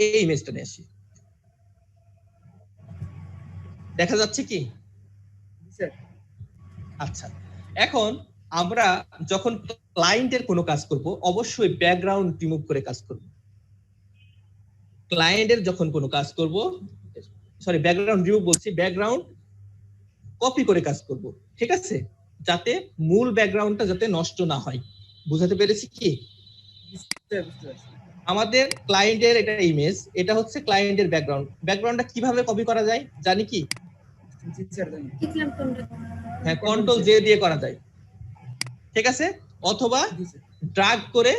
এই ইমেজটা নিয়ে আসি। দেখা যাচ্ছে কি? আচ্ছা, এখন আমরা যখন ক্লায়েন্টের কোনো কাজ করব অবশ্যই ব্যাকগ্রাউন্ড রিমুভ করে কাজ করব। ক্লায়েন্টের যখন কোনো কাজ করব, সরি ব্যাকগ্রাউন্ড রিমুভ বলছি, ব্যাকগ্রাউন্ড কপি করে কাজ করব, ঠিক আছে, যাতে মূল ব্যাকগ্রাউন্ডটা যাতে নষ্ট না হয়। বুঝাতে পেরেছি কি? আমাদের ক্লায়েন্টের এটা ইমেজ, এটা হচ্ছে ক্লায়েন্টের ব্যাকগ্রাউন্ড। ব্যাকগ্রাউন্ডটা কিভাবে কপি করা যায় জানি কি? হ্যাঁ, কন্ট্রোল জে দিয়ে করা যায়, ঠিক আছে, অথবা ড্র্যাগ করে,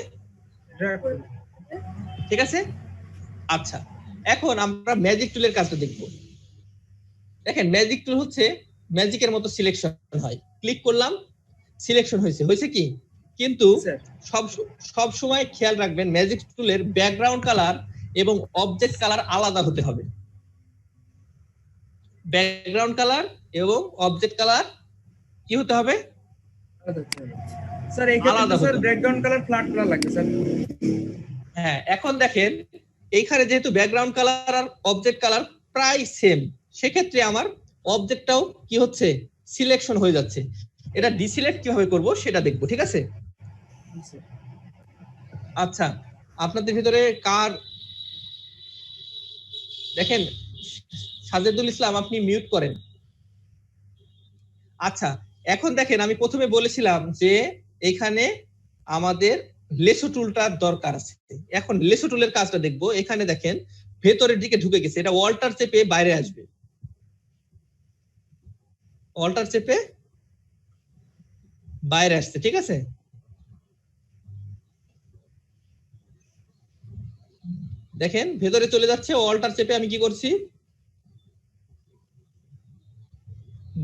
ঠিক আছে। আচ্ছা, এখন আমরা ম্যাজিক টুলের কাজটা দেখব। দেখেন, ম্যাজিক টুল হচ্ছে ম্যাজিকের মতো সিলেকশন হয়। ক্লিক করলাম, সিলেকশন হয়েছে কি? কিন্তু সব সময় খেয়াল রাখবেন ম্যাজিক টুলের ব্যাকগ্রাউন্ড কালার এবং অবজেক্ট কালার আলাদা হতে হবে। ব্যাকগ্রাউন্ড কালার এবং অবজেক্ট কালার কি হতে হবে? স্যার এই ক্ষেত্রে sir background colour flat colour লাগবে স্যার। হ্যাঁ, এখন দেখেন এইখানে যেহেতু ব্যাকগ্রাউন্ড কালার আর অবজেক্ট কালার প্রায় সেম, সেক্ষেত্রে আমার অবজেক্টটাও কি হচ্ছে? সিলেকশন হয়ে যাচ্ছে। এটা ডিসিলেক্ট কিভাবে করব সেটা দেখবো, ঠিক আছে। আচ্ছা, আপনাদের ভিতরে কার, দেখেন সাজেদুল ইসলাম আপনি মিউট করেন। আচ্ছা, এখন দেখেন আমি প্রথমে বলেছিলাম যে এখানে আমাদের লেসো টুলটার দরকার আছে। এখন লেসো টুলের কাজটা দেখবো। এখানে দেখেন ভেতরের দিকে ঢুকে গেছে, এটা অল্টার চেপে বাইরে আসবে, অল্টার চেপে বাইরে আসছে, ঠিক আছে। দেখেন ভেতরে চলে যাচ্ছে, অল্টার চেপে আমি কি করছি?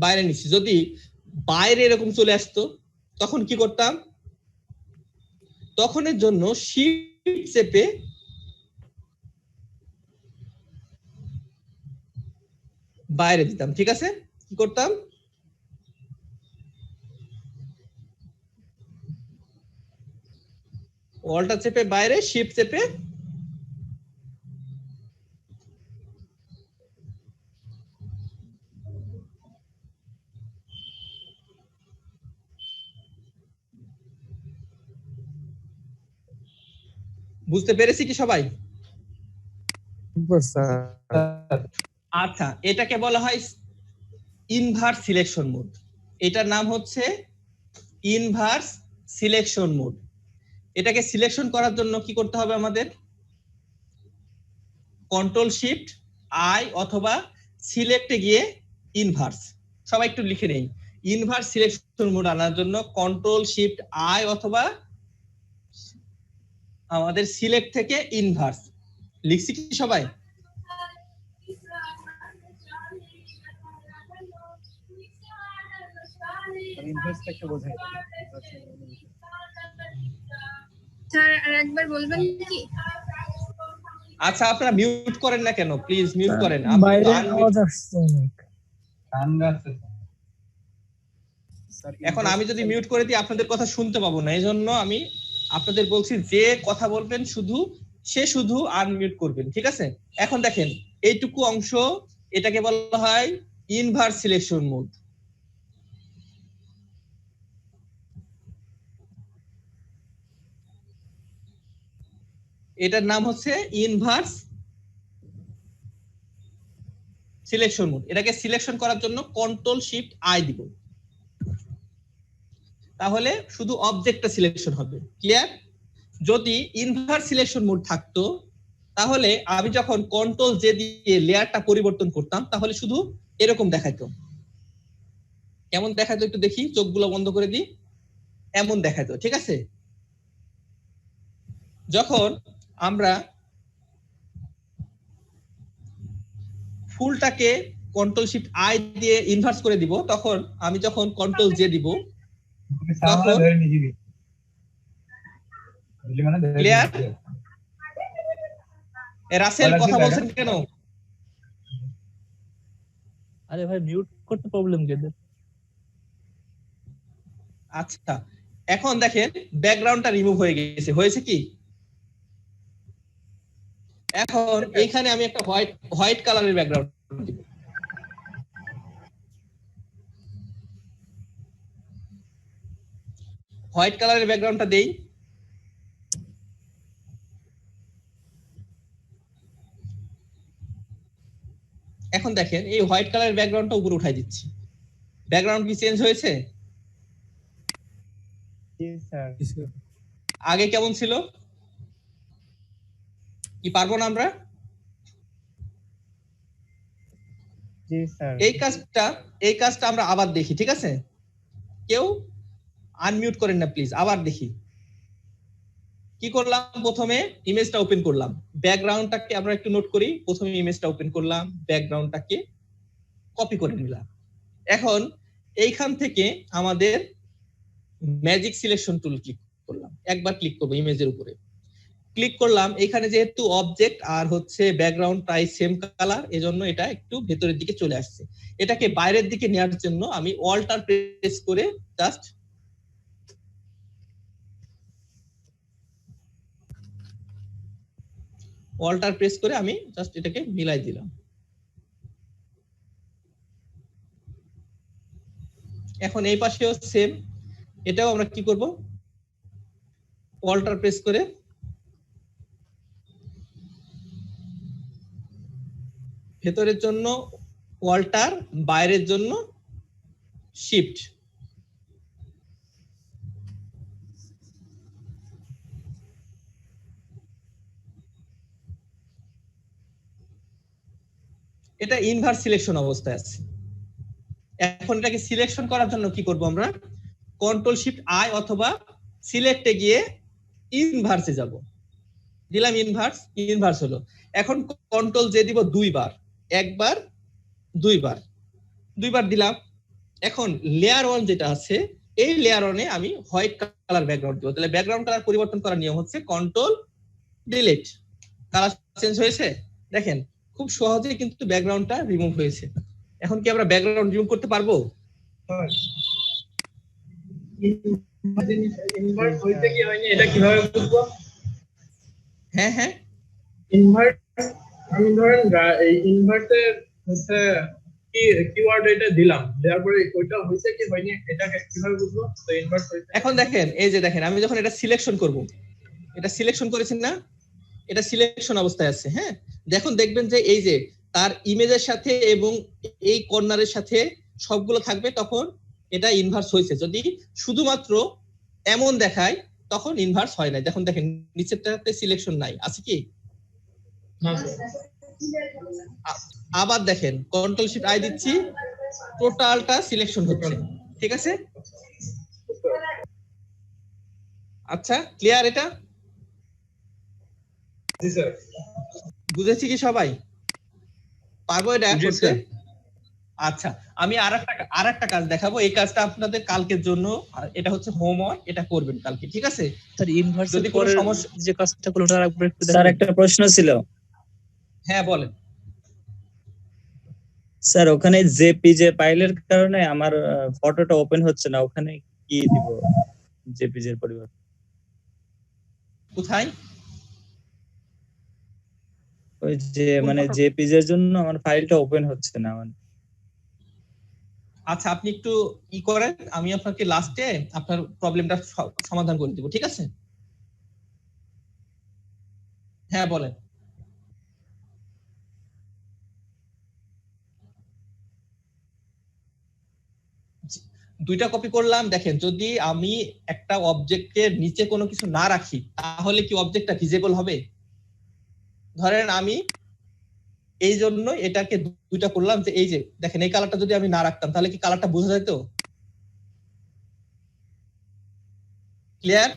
বাইরে নিচ্ছি। যদি বাইরে এরকম চলে আসতো তখন কি করতাম? তখনের জন্য শিফট চেপে বাইরে দিতাম, ঠিক আছে। কি করতাম? অল্টার চেপে বাইরে, শিফট চেপে বুঝতে পেরেছি কি সবাই? আচ্ছা, এটাকে বলা হয় ইনভার্স সিলেকশন মোড। এটার নাম হচ্ছে ইনভার্স সিলেকশন মোড। এটাকে সিলেকশন করার জন্য কি করতে হবে আমাদের? কন্ট্রোল শিফট আই অথবা সিলেক্টে গিয়ে ইনভার্স, সবাই একটু লিখে নেই। ইনভার্স সিলেকশন মোড আনার জন্য কন্ট্রোল শিফট আই অথবা আমাদের সিলেক্ট থেকে ইনভার্স। লিখছি কি সবাই? ইনভার্সটা একটু বোঝাই স্যার আরেকবার বলবেন কি? আচ্ছা, আপনারা মিউট করেন না কেন? প্লিজ মিউট করেন। বাইরে আওয়াজ আসছে অনেক। এখন আমি যদি মিউট করে দিই আপনাদের কথা শুনতে পাবো না, এইজন্য আমি আপনাদের বলছি যে কথা বলবেন শুধু আনমিউট করবেন, ঠিক আছে। এখন দেখেন এইটুকু অংশ, এটাকে বলা হয় ইনভার্স সিলেকশন মোড। এটার নাম হচ্ছে ইনভার্স সিলেকশন মোড। এটাকে সিলেকশন করার জন্য কন্ট্রোল শিফট আই দিব, তাহলে শুধু অবজেক্টটা সিলেকশন হবে। ক্লিয়ার? যদি ইনভার্স সিলেকশন মোড থাকতো তাহলে আমি যখন কন্ট্রোল জে দিয়ে লেয়ারটা পরিবর্তন করতাম তাহলে শুধু এরকম দেখাইতো। কেমন দেখাইতো একটু দেখি, চোখগুলো বন্ধ করে দিই। এমন দেখাইতো, ঠিক আছে। যখন আমরা ফুলটাকে কন্ট্রোল শিফট আই দিয়ে ইনভার্স করে দিব, তখন আমি যখন কন্ট্রোল জে দিব তখন ক্লিয়ার? রাসেল কথা বলছেন কেন? আরে ভাই মিউট করতে প্রবলেম কি? আচ্ছা, এখন দেখেন ব্যাকগ্রাউন্ডটা রিমুভ হয়ে গেছে। হয়েছে কি? এখন এইখানে আমি একটা হোয়াইট কালারের ব্যাকগ্রাউন্ড দিব। হোয়াইট কালারের ব্যাকগ্রাউন্ডটা দেই। এখন দেখেন এই হোয়াইট কালারের ব্যাকগ্রাউন্ডটা উপরে উঠাই দিচ্ছি। ব্যাকগ্রাউন্ড কি চেঞ্জ হয়েছে? জি স্যার। আগে কেমন ছিল? কি পারবো না আমরা? জি স্যার। এই কাজটা আমরা আবার দেখি, ঠিক আছে? কেউ আনমিউট করেন না প্লিজ, আবার দেখি। কি করলাম? প্রথমে ইমেজটা ওপেন করলাম, ব্যাকগ্রাউন্ডটাকে আমরা একটু নোট করি। প্রথমে ইমেজটা ওপেন করলাম, ব্যাকগ্রাউন্ডটাকে কপি করে নিলাম। এখন এইখান থেকে আমাদের ম্যাজিক সিলেকশন টুল ক্লিক করলাম, একবার ক্লিক করবো ইমেজের উপরে, ক্লিক করলাম। এখানে যেহেতু অবজেক্ট আর হচ্ছে ব্যাকগ্রাউন্ড প্রায় সেম কালার, এজন্য এটা একটু ভেতরের দিকে চলে আসছে। এটাকে বাইরের দিকে নেওয়ার জন্য আমি অল্টার প্রেস করে জাস্ট আমি জাস্ট এটাকে মিলাই দিলাম। এখন এই পাশেও সেম, এটাও আমরা কি করব? অল্টার প্রেস করে ভেতরের জন্য অল্টার, বাইরের জন্য শিফট। এটা ইনভার্স সিলেকশন অবস্থায় আছে। এখন এটাকে সিলেকশন করার জন্য কি করব আমরা? কন্ট্রোল শিফট আই অথবা সিলেক্টে গিয়ে ইনভার্সে যাব, দিলাম ইনভার্স হলো। এখন কন্ট্রোল জে দিব দুইবার, একবার দুইবার দিলাম। এখন লেয়ার 1 যেটা আছে, এই লেয়ার 1-এ আমি হোয়াইট কালার ব্যাকগ্রাউন্ড দিব। তাহলে ব্যাকগ্রাউন্ড কালার পরিবর্তন করার নিয়ম হচ্ছে কন্ট্রোল ডিলিট। কালার চেঞ্জ হয়েছে, দেখেন খুব সহজেই কিন্তু ব্যাকগ্রাউন্ডটা রিমুভ হয়েছে। এখন কি আমরা ব্যাকগ্রাউন্ড রিমুভ করতে পারবো? ইনভার্ট হইতে কি হয়নি এটা কিভাবে বুঝবো? হ্যাঁ হ্যাঁ, ইনভার্ট আমি ধরেন এই ইনভার্টের হচ্ছে কি কিওয়ার্ড এটা দিলাম, দেওয়ার পরে ওইটা হইছে কি হয়নি এটা কিভাবে বুঝবো? তো ইনভার্ট হইছে। এখন দেখেন, এই যে দেখেন আমি যখন এটা সিলেকশন করব, এটা সিলেকশন করেছেন না, এটা সিলেকশন অবস্থায় আছে। হ্যাঁ, দেখবেন যে এই যে তার ইমেজের সাথে এবং এই কর্নারের সাথে সবগুলো থাকবে, তখন এটা ইনভার্স হয়েছে। যদি শুধুমাত্র এমন দেখায় তখন ইনভার্স হয় না। দেখুন দেখেন নিচেরটাতে সিলেকশন নাই, আছে কি? আবার দেখেন কন্ট্রোল শিফট আই দিচ্ছি, টোটালটা সিলেকশন হচ্ছে, ঠিক আছে? আচ্ছা, ক্লিয়ার এটা? জি স্যার। বুঝেছি কি সবাই? পারবো এটা করতে? আচ্ছা, আমি আরেকটা কাজ দেখাবো। এই কাজটা আপনাদের কালকের জন্য, এটা হচ্ছে হোমওয়ার্ক, এটা করবেন কালকে, ঠিক আছে? স্যার ইনভার্স যদি কোনো সমস্যা, যে কাজটা করলো ওটা আরেকবার একটু স্যার একটা প্রশ্ন ছিল। হ্যাঁ বলেন। স্যার ওখানে জেপিজে ফাইলের কারণে আমার ফটোটা ওপেন হচ্ছে না, ওখানে কি দিব জেপিজে এর পরিবর্তে? কোথায়? ওই যে মানে জেপিজে এর জন্য আমার ফাইলটা ওপেন হচ্ছে না মানে। আচ্ছা, আপনি একটু করেন, আমি আপনাকে লাস্টে আপনার প্রবলেমটা সমাধান করে দিব, ঠিক আছে? হ্যাঁ বলেন। দুইটা কপি করলাম। দেখেন, যদি আমি একটা অবজেক্টের নিচে কোনো কিছু না রাখি তাহলে কি অবজেক্টটা ভিজিবল হবে? ধরেন আমি এই জন্য এটাকে দুইটা করলাম, যে এই যে দেখেন এই কালারটা যদি আমি না রাখতাম তাহলে কি কালারটা বোঝা যেত? ক্লিয়ার?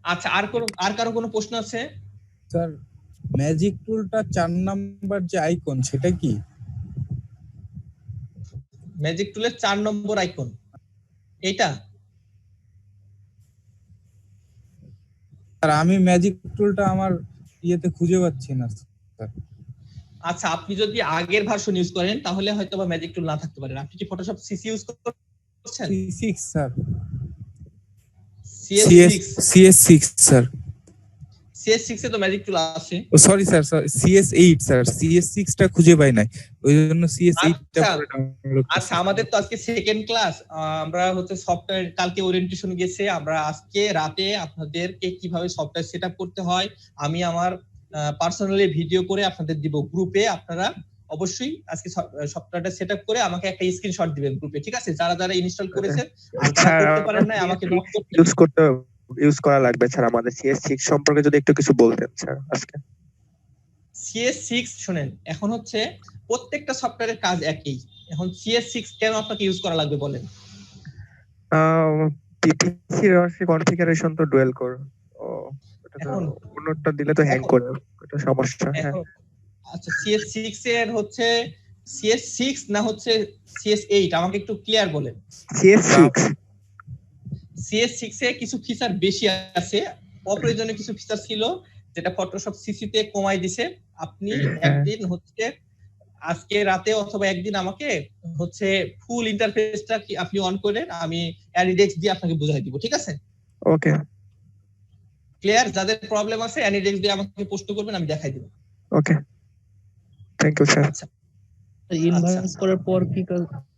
আচ্ছা, আর কারো কোনো প্রশ্ন আছে? স্যার ম্যাজিক টুলটা 4 নাম্বার যে আইকন সেটা কি? ম্যাজিক টুলের 4 নম্বর আইকন এইটা? স্যার আমি ম্যাজিক টুলটা আমার ইয়েতে খুঁজে পাচ্ছি না স্যার। আচ্ছা, আপনি যদি আগের ভার্সন ইউজ করেন তাহলে হয়তো বা ম্যাজিক টুল না থাকতে পারে। আপনি কি ফটোশপ সিসি ইউজ করছেন? C6 sir. CS6 CS6 sir. CS6 এ তো ম্যাজিক টুল আছে। Sorry sir, CS8 sir, CS6 টা খুঁজে পাই নাই, ওই জন্য CS8 টা আচ্ছা পরে ডাউনলোড করছি। আচ্ছা, আমাদের তো আজকে সেকেন্ড ক্লাস, আমরা হচ্ছে সফটওয়্যার, কালকে ওরিয়েন্টেশন গেছে, আমরা আজকে রাতে আপনাদেরকে কিভাবে সফটওয়্যার সেটআপ করতে হয় আমি আমার পার্সোনালি ভিডিও করে আপনাদের দিব গ্রুপে। আপনারা অবশ্যই আজকে সফটওয়্যারটা সেটআপ করে আমাকে একটা স্ক্রিনশট দিবেন গ্রুপে, ঠিক আছে? যারা যারা ইনস্টল করেছেন আর যারা করতে পারেন না আমাকে নক করতে ইউজ করা লাগবে স্যার। আমাদের CS6 সম্পর্কে যদি একটু কিছু বলতেন স্যার আজকে। CS6 শুনেন, এখন হচ্ছে প্রত্যেকটা সফটওয়্যারের কাজ একই। এখন CS6 কেন আপনাকে ইউজ করা লাগবে বলেন? পিপিসি কনফিগারেশন তো ডুয়েল কোর, ও এটা তো অন্যটা দিলে তো হ্যাং করে, এটা সমস্যা। হ্যাঁ আচ্ছা, CS6 এর হচ্ছে CS6 না হচ্ছে CS8, আমাকে একটু ক্লিয়ার বলেন। CS6 এ কিছু ফিচার বেশি আছে, অপ্রয়োজনীয় কিছু ফিচার ছিল যেটা ফটোশপ সিসি তে কমাই দিছে। আপনি একদিন হচ্ছে আজকে রাতে অথবা একদিন আমাকে হচ্ছে ফুল ইন্টারফেসটা কি আপনি অন করেন, আমি অ্যানিডেক্স দিয়ে আপনাকে বুঝাই দিব, ঠিক আছে? Okay clear? যাদের প্রবলেম আছে অ্যানিডেক্স দিয়ে আমাকে পোস্ট করবেন, আমি দেখাই দিব। ওকে, থ্যাংক ইউ স্যার। আচ্ছা, ইনভার্স করার পর কি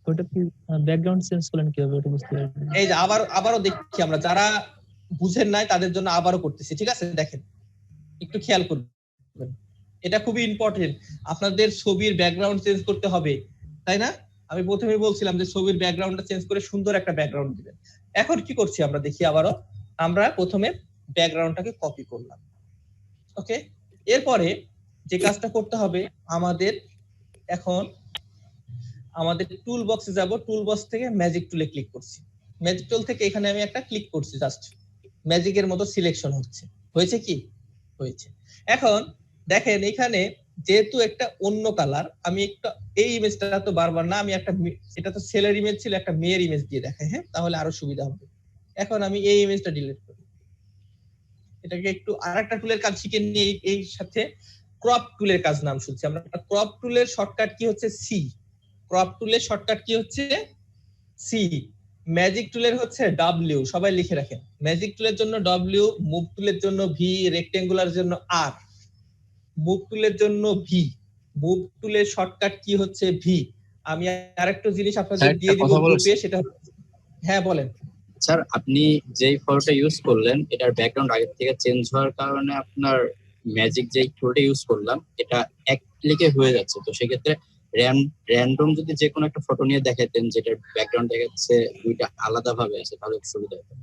ওটা কি ব্যাকগ্রাউন্ড চেঞ্জ করলেন কিভাবে, ওটা বুঝতে পারলাম না। এই যে আবারও দেখি, আমরা যারা বুঝেন নাই তাদের জন্য আবারও করতেছি, ঠিক আছে? দেখেন, একটু খেয়াল করবেন, এটা খুবই ইম্পর্টেন্ট। আপনাদের ছবির ব্যাকগ্রাউন্ড চেঞ্জ করতে হবে, তাই না? আমি প্রথমেই বলছিলাম যে ছবির ব্যাকগ্রাউন্ডটা চেঞ্জ করে সুন্দর একটা ব্যাকগ্রাউন্ড দিবেন। এখন কি করছি আমরা দেখি আবারও। আমরা প্রথমে ব্যাকগ্রাউন্ডটাকে কপি করলাম, ওকে? এরপরে যে কাজটা করতে হবে আমাদের, এখন আমাদের টুল বক্সে যাব, টুল বক্স থেকে ম্যাজিক টুলে ক্লিক করছি। ম্যাজিক টুল থেকে এখানে আমি একটা ক্লিক করছি, জাস্ট ম্যাজিকের মতো সিলেকশন হচ্ছে। হয়েছে কি? হয়েছে। এখন দেখেন এখানে যেহেতু একটা অন্য কালার, আমি একটা এই ইমেজটা তো বারবার না, আমি একটা, এটা তো ছেলের ইমেজ ছিল, একটা মেয়ের ইমেজ দিয়ে দেখাই, হ্যাঁ? তাহলে আরো সুবিধা হবে। এখন আমি এই ইমেজটা ডিলিট করি, এটাকে একটু আরেকটা টুলের কাজ শিখে নিয়ে এই সাথে ক্রপ টুলের কাজ নাম শুনছি আমরা। ক্রপ টুলের শর্টকাট কি হচ্ছে? সি। ক্রপ টুলের শর্টকাট কি হচ্ছে? সি। ম্যাজিক টুলের হচ্ছে ডব্লিউ, সবাই লিখে রাখেন। ম্যাজিক টুলের জন্য ডব্লিউ, মুভ টুলের জন্য ভি, রেক্টেঙ্গুলার জন্য আর। মুভ টুলের জন্য ভি, মুভ টুলের শর্টকাট কি হচ্ছে? ভি। আমি আরেকটা জিনিস আপনাদের দিয়ে দিব গ্রুপে, সেটা, হ্যাঁ বলেন স্যার। আপনি যেই ফটোটা ইউজ করলেন এটার ব্যাকগ্রাউন্ড আগে থেকে চেঞ্জ হওয়ার কারণে আপনার ম্যাজিক যেই টুলটা ইউজ করলাম এটা এক ক্লিকে হয়ে যাচ্ছে। তো সেক্ষেত্রে র্যান্ডম যদি যে কোনো একটা ফটো নিয়ে দেখাতেন যেটার ব্যাকগ্রাউন্ড দেখাচ্ছে দুইটা আলাদা ভাবে আছে, তাহলে সুবিধা হতো।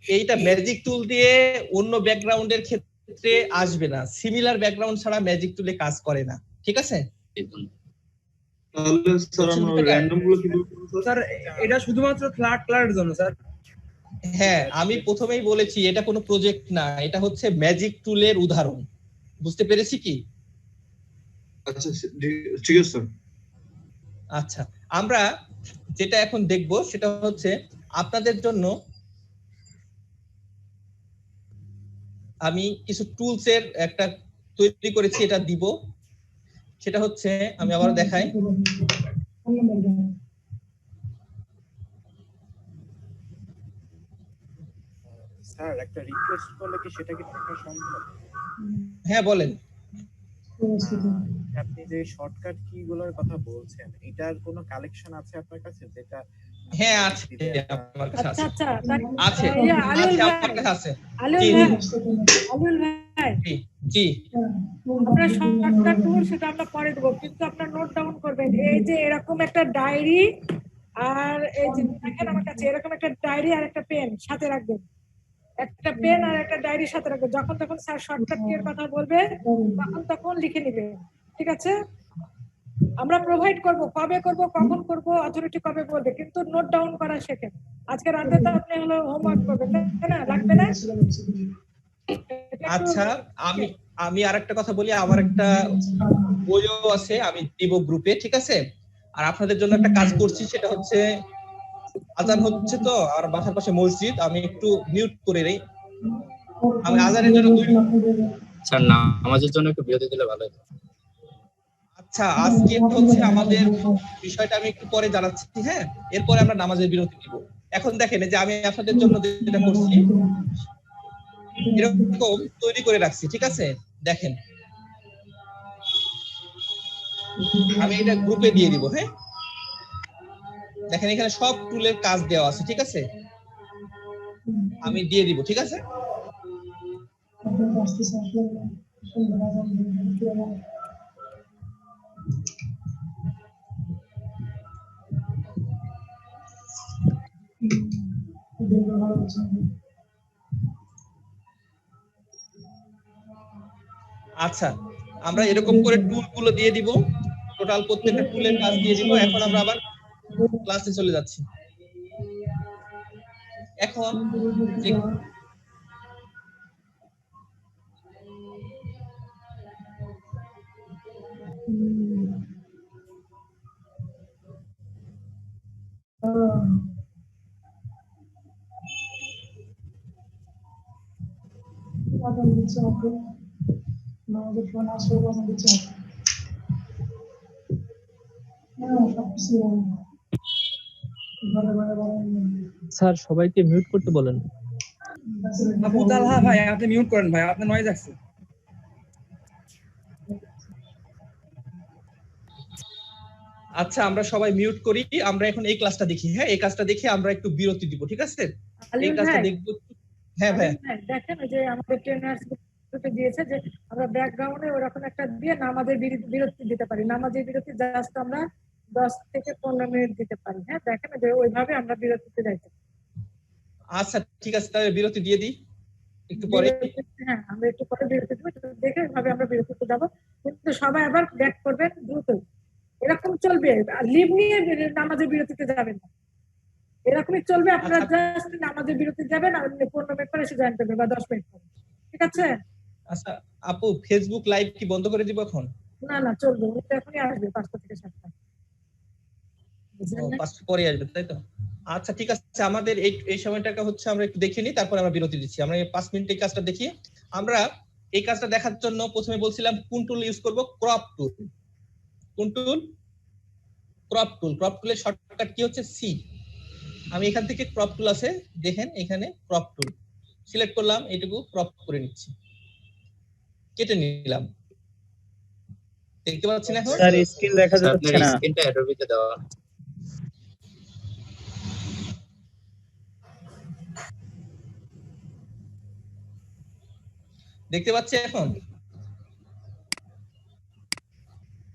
এইটা ম্যাজিক টুল দিয়ে অন্য ব্যাকগ্রাউন্ডের ক্ষেত্রে আসবে না, সিমিলার ব্যাকগ্রাউন্ড ছাড়া ম্যাজিক টুলে কাজ করে না, ঠিক আছে? তাহলে স্যার আমরা র্যান্ডম গুলো কি স্যার এটা শুধুমাত্র ক্লারের জন্য স্যার? হ্যাঁ, আমি প্রথমেই বলেছি এটা কোনো প্রজেক্ট না, এটা হচ্ছে ম্যাজিক টুলের উদাহরণ। বুঝতে পেরেছি কি? আচ্ছা ঠিক আছে স্যার। আচ্ছা, আমরা যেটা এখন দেখব সেটা হচ্ছে আপনাদের জন্য আমি কিছু টুলস এর একটা তৈরি করেছি, এটা দিব। সেটা হচ্ছে, আমি আবার দেখাই, স্যার একটা রিকোয়েস্ট করলে কি সেটা কি থাকা সম্ভব? হ্যাঁ বলেন। আপনি যে শর্টকাট কি গুলোর কথা বলছেন এটার কোনো কালেকশন আছে আপনার কাছে যেটা? হ্যাঁ আছে আমার কাছে আছে। আচ্ছা আছে আমার কাছে আছে। আলুল ভাই জি আমরা শর্টকাট টুল সেটা আমরা পরে দেব, কিন্তু আপনারা নোট ডাউন করবেন। এই যে এরকম একটা ডায়েরি, আর এই যে দেখেন আমার কাছে এরকম একটা ডায়েরি আর একটা পেন সাথে রাখবেন, একটা পেন আর একটা ডায়েরি সাথে রাখবেন। যখন তখন স্যার শর্টকাট এর কথা বলবে তখন লিখে নেবেন, ঠিক আছে? আমরা প্রোভাইড করব, কবে করব, কখন করব, অথরিটি কবে বলবে, কিন্তু নোট ডাউন করা শেখেন। আজকে রাতে তো আপনি হলো হোমওয়ার্ক করবেন, তাই না? লাগবে না? আচ্ছা, আমি আরেকটা কথা বলি, আমার একটা বইও আছে, আমি দিব গ্রুপে, ঠিক আছে? আর আপনাদের জন্য একটা কাজ করছি, সেটা হচ্ছে আজান হচ্ছে তো, আর বাসার পাশে মসজিদ, আমি একটু মিউট করে নেই। আমি আজানের জন্য স্যার নামাজের জন্য একটু বিরতি দিলে ভালো হতো। আচ্ছা, আজকে হচ্ছে আমাদের বিষয়টা আমি একটু পরে জানাচ্ছি, হ্যাঁ? এরপরে আমরা নামাজের বিরতি দিব। এখন দেখেন যে আমি আপনাদের জন্য যেটা করছি, এরকম তৈরি করে রাখছি, ঠিক আছে? দেখেন আমি এটা গ্রুপে দিয়ে দিব। হ্যাঁ, দেখেন এখানে সব টুলের কাজ দেওয়া আছে, ঠিক আছে? আমি দিয়ে দিব, ঠিক আছে? আচ্ছা, আমরা এরকম করে টুল গুলো দিয়ে দিব, টোটাল প্রত্যেকটা টুলের কাজ দিয়ে দিব। এখন আমরা আবার ক্লাসে চলে যাচ্ছি। এখন স্যার সবাইকে মিউট করতে বলেন। আবু তালহা ভাই আপনি মিউট করেন ভাই, আপনার নয়েজ আসছে। আচ্ছা, আমরা সবাই মিউট করি। আমরা এখন এই ক্লাসটা দেখি। হ্যাঁ, এই কাজটা দেখে আমরা একটু বিরতি দিব, ঠিক আছে? এই কাজটা দেখব। হ্যাঁ ভাই, দেখেন ওই যে আমাদের ট্রেনার্স গ্রুপে দিয়েছে যে আমরা ব্যাকগ্রাউন্ডে ওরকম একটা দিয়ে নামাজের বিরতি দিতে পারি। নামাজের বিরতি জাস্ট আমরা 10 থেকে 15 মিনিট দিতে পারি। হ্যাঁ, দেখেন যে ওইভাবে আমরা বিরতিতে যাইতে। আচ্ছা ঠিক আছে, তাহলে বিরতি দিয়ে দিই একটু পরে। হ্যাঁ, আমরা একটু পরে বিরতি দেব, দেখে এইভাবে আমরা বিরতিতে যাব। কিন্তু সবাই আবার ব্যাক করবেন দ্রুত। এরকম চলবে, আর লিভ নিয়ে নামাজের বিরতিতে যাবেন না। এরকমই চলবে, আপনারা জাস্ট নামাজের বিরতি যাবেন আর 15 মিনিট পরে এসে জয়েন করবেন বা 10 মিনিট পরে, ঠিক আছে? আচ্ছা আপু, ফেসবুক লাইভ কি বন্ধ করে দিব এখন? না না, চলবে, ওটা এখনই আসবে 5টা থেকে 7টা। 5টা পরে আসবে, তাই তো? আচ্ছা ঠিক আছে, আমাদের এই সময়টাকে হচ্ছে আমরা একটু দেখে নিই, তারপর আমরা বিরতি দিচ্ছি। আমরা 5 মিনিট এই কাজটা দেখি। আমরা এই কাজটা দেখার জন্য প্রথমে বলছিলাম কোন টুল ইউজ করব? Crop tool. কোন টুল? Crop tool. ক্রপ টুলের শর্টকাট কি হচ্ছে? সি। আমি এখান থেকে ক্রপ টুল আছে, দেখেন এখানে ক্রপ টুল সিলেক্ট করলাম, এইটুকু ক্রপ করে নিচ্ছি, কেটে নিলাম। দেখতে পাচ্ছেন এখন? স্যার স্ক্রিন দেখা যাচ্ছে না। স্ক্রিনটা অ্যাডোবিতে দেওয়া। দেখতে পাচ্ছি এখন?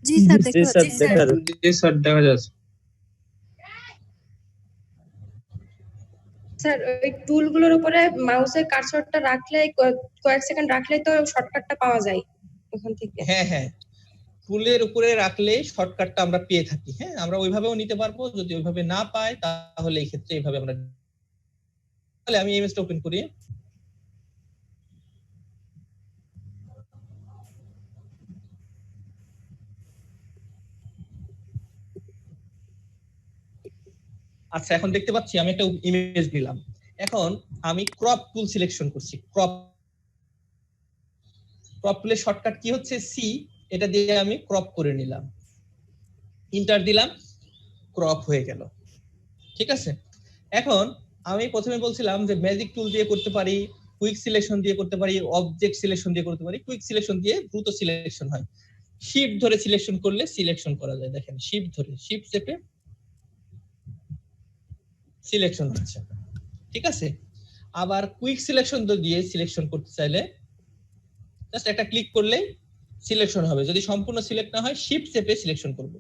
জি স্যার, দেখতে পাচ্ছি স্যার। জি স্যার, দেখা যাচ্ছে। স্যার ওই টুলগুলোর উপরে মাউসের কার্সরটা রাখলে কয়েক সেকেন্ড রাখলেই তো শর্টকাটটা পাওয়া যায় ওখান থেকে। হ্যাঁ হ্যাঁ, টুলের উপরে রাখলে শর্টকাটটা আমরা পেয়ে থাকি। হ্যাঁ, আমরা ওইভাবেও নিতে পারবো। যদি ওইভাবে না পাই তাহলে এই ক্ষেত্রে এইভাবে আমরা, তাহলে আমি ইমেজটা ওপেন করি। আচ্ছা, এখন দেখতে পাচ্ছি আমি একটা ইমেজ নিলাম। এখন আমি ক্রপ টুল সিলেকশন করছি। ক্রপ টুলের শর্টকাট কি হচ্ছে? সি। এটা দিয়ে আমি ক্রপ করে নিলাম, ইন্টার দিলাম, ক্রপ হয়ে গেল, ঠিক আছে? এখন আমি প্রথমে বলছিলাম যে ম্যাজিক টুল দিয়ে করতে পারি, কুইক সিলেকশন দিয়ে করতে পারি, অবজেক্ট সিলেকশন দিয়ে করতে পারি। কুইক সিলেকশন দিয়ে দ্রুত সিলেকশন হয়। শিফট ধরে সিলেকশন করলে সিলেকশন করা যায়। দেখেন শিফট ধরে, শিফট চেপে সিলেকশন হচ্ছে, ঠিক আছে? আবার কুইক সিলেকশন দিয়ে সিলেকশন করতে চাইলে জাস্ট একটা ক্লিক করলে সিলেকশন হবে। যদি সম্পূর্ণ সিলেক্ট না হয় শিফট চেপে সিলেকশন করব।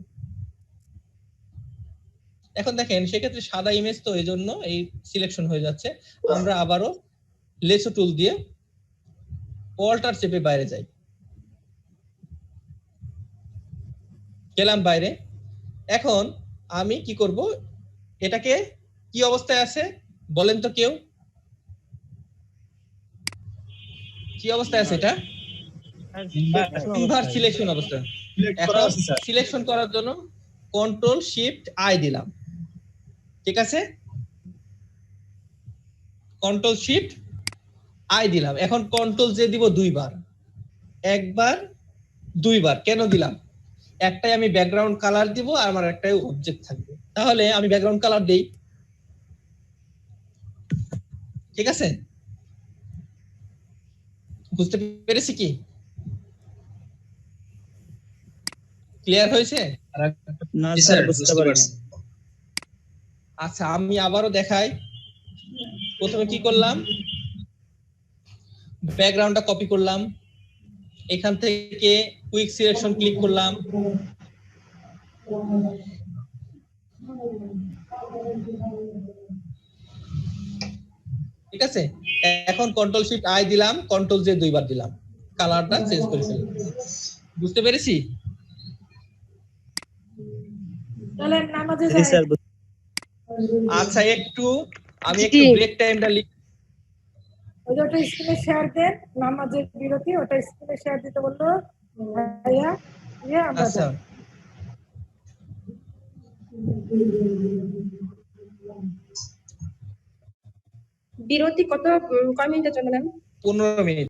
এখন দেখেন সেক্ষেত্রে সাদা ইমেজ, তো এই জন্য এই সিলেকশন হয়ে যাচ্ছে। আমরা আবারও লেসো টুল দিয়ে অল্টার চেপে বাইরে যাই, গেলাম বাইরে। এখন আমি কি করব? এটাকে কি অবস্থায় আছে বলেন তো কেউ? কি অবস্থায় আছে এটা? ইনভার্স সিলেকশন অবস্থা। এখন সিলেকশন করার জন্য কন্ট্রোল শিফট আই দিলাম, ঠিক আছে? কন্ট্রোল শিফট আই দিলাম। এখন কন্ট্রোল জে দিব 2 বার, একবার 2 বার। কেন দিলাম? একটাই আমি ব্যাকগ্রাউন্ড কালার দিব আর আমার একটাই অবজেক্ট থাকবে। তাহলে আমি ব্যাকগ্রাউন্ড কালার দেই, ঠিক আছে? বুঝতে পেরেছি কি? ক্লিয়ার হয়েছে? না স্যার বুঝতে পারিনি। আচ্ছা আমি আবারও দেখাই। প্রথমে কি করলাম, ব্যাকগ্রাউন্ডটা কপি করলাম, এখান থেকে কুইক সিলেকশন ক্লিক করলাম, ঠিক আছে। এখন কন্ট্রোল শিফট আই দিলাম, কন্ট্রোল জে দুইবার দিলাম, কালারটা চেঞ্জ করে ফেললাম। বুঝতে পেরেছি? তাহলে নামাজে জি যাই। স্যার। আচ্ছা একটু আমি একটু ব্রেক টাইমটা ওই যে ওটা স্ক্রিনে শেয়ার দেন, নামাজের বিরতি, ওটা স্ক্রিনে শেয়ার দিতে বললো ভাইয়া, দিয়ে আমরা আচ্ছা যাই। বিরতি কয় মিনিটের জন্য ম্যাম? 15 মিনিট।